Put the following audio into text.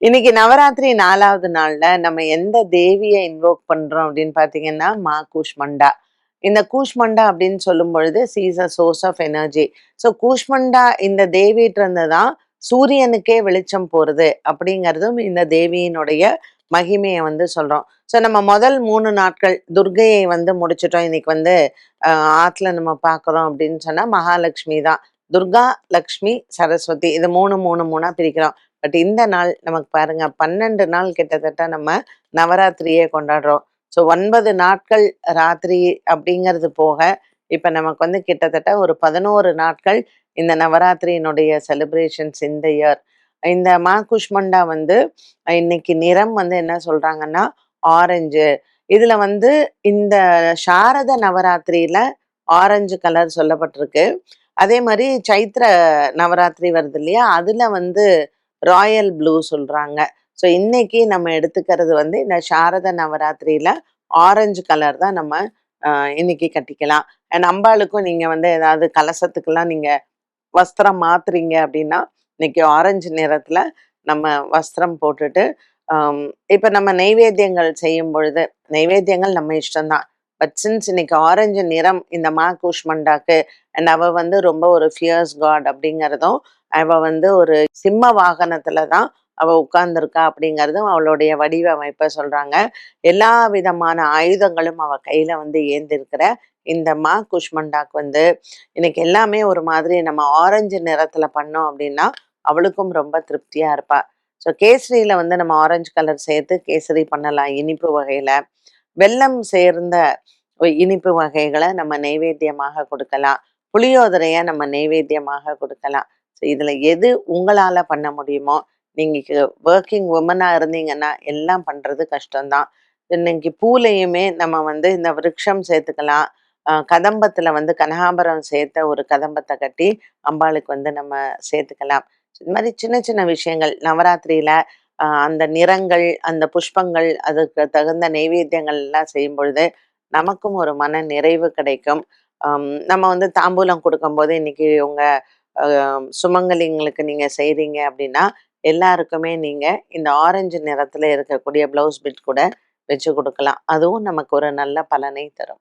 இன்னைக்கு நவராத்திரி 4வது நாள்ல நம்ம எந்த தேவிய இன்வோக் பண்றோம் அப்படின்னு பார்த்தீங்கன்னா, மா கூஷ்மண்டா. இந்த கூஷ்மண்டா அப்படின்னு சொல்லும் பொழுது, she is a source of energy. So Kushmanda இந்த தேவியிட்டருந்து தான் சூரியனுக்கே வெளிச்சம் போறது அப்படிங்கிறதும் இந்த தேவியினுடைய மகிமைய வந்து சொல்றோம். ஸோ நம்ம முதல் 3 நாட்கள் துர்க்கையை வந்து முடிச்சுட்டோம். இன்னைக்கு வந்து ஆத்துல நம்ம பார்க்குறோம் அப்படின்னு சொன்னா, மகாலட்சுமி தான். துர்கா, லக்ஷ்மி, சரஸ்வதி இது 3, 3, 3ஆ பிரிக்கிறோம். பட் இந்த நாள் நமக்கு பாருங்க 12 நாள் கிட்டத்தட்ட நம்ம நவராத்திரியே கொண்டாடுறோம். ஸோ 9 நாட்கள் ராத்திரி அப்படிங்கிறது போக, இப்ப நமக்கு வந்து கிட்டத்தட்ட ஒரு 11 நாட்கள் இந்த நவராத்திரியினுடைய செலிப்ரேஷன்ஸ் இந்த இயர். இந்த மா குஷ்மண்டா வந்து இன்னைக்கு நிறம் வந்து என்ன சொல்றாங்கன்னா, ஆரஞ்சு. இதுல வந்து இந்த சாரத நவராத்திரியில ஆரஞ்சு கலர் சொல்லப்பட்டிருக்கு. அதே மாரி சைத்ர நவராத்திரி வருது இல்லையா? அதுல வந்து ராயல் ப்ளூ சொல்றாங்க. ஸோ இன்னைக்கு நம்ம எடுத்துக்கிறது வந்து இந்த சாரத நவராத்திரியில ஆரஞ்சு கலர் தான் நம்ம அ இன்னைக்கு கட்டிக்கலாம். அண்ட் அம்பாளுக்கும் நீங்க வந்து ஏதாவது கலசத்துக்கெல்லாம் நீங்க வஸ்திரம் மாத்துறீங்க அப்படின்னா, இன்னைக்கு ஆரஞ்சு நிறத்துல நம்ம வஸ்திரம் போட்டுட்டு, அம் இப்ப நம்ம நெய்வேத்தியங்கள் செய்யும் பொழுது, நெய்வேத்தியங்கள் நம்ம இஷ்டம் தான். பட் சின்ஸ் இன்னைக்கு ஆரஞ்சு நிறம் இந்த மா கூஷ்மண்டாக்கு அண்ட் அவ வந்து ரொம்ப ஒரு ஃபியர்ஸ் காட் அப்படிங்கிறதும், அவ வந்து ஒரு சிம்ம வாகனத்துல தான் அவ உட்கார்ந்திருக்கா அப்படிங்கிறதும் அவளுடைய வடிவமைப்ப சொல்றாங்க. எல்லா விதமான ஆயுதங்களும் அவ கையில வந்து ஏந்திருக்கிற இந்த மா குஷ்மண்டாக்கு வந்து இன்னைக்கு எல்லாமே ஒரு மாதிரி நம்ம ஆரஞ்சு நிறத்துல பண்ணோம் அப்படின்னா, அவளுக்கும் ரொம்ப திருப்தியா இருப்பா. ஸோ கேசரியில வந்து நம்ம ஆரஞ்சு கலர் சேர்த்து கேசரி பண்ணலாம் இனிப்பு வகையில. வெல்லம் சேர்ந்த இனிப்பு வகைகள நம்ம நெய்வேத்தியமாக கொடுக்கலாம். புளியோதரைய நம்ம நெய்வேத்தியமாக கொடுக்கலாம். ஸோ இதுல எது உங்களால பண்ண முடியுமோ, நீங்க வொர்க்கிங் வுமனா இருந்தீங்கன்னா, எல்லாம் பண்றது கஷ்டம் தான். இன்னைக்கு பூலையுமே நம்ம வந்து இந்த விருட்சம் சேர்த்துக்கலாம். கதம்பத்துல வந்து கனகாம்பரம் சேர்த்த ஒரு கதம்பத்த கட்டி அம்பாளுக்கு வந்து நம்ம சேர்த்துக்கலாம். இது மாரி சின்ன சின்ன விஷயங்கள் நவராத்திரியில அந்த நிறங்கள், அந்த புஷ்பங்கள், அதுக்கு தகுந்த நெய்வேத்தியங்கள் எல்லாம் செய்யும் பொழுது, நமக்கும் ஒரு மன நிறைவு கிடைக்கும். நம்ம வந்து தாம்பூலம் குடுக்கும்போது, இன்னைக்கு உங்க அ சுமங்கலிங்களுக்கு நீங்க செய்றீங்க அப்படின்னா, எல்லாருக்குமே நீங்க இந்த ஆரஞ்சு நிறத்துல இருக்கக்கூடிய ப்ளவுஸ் பிட் கூட வச்சு குடுக்கலாம். அதுவும் நமக்கு ஒரு நல்ல பலனை தரும்.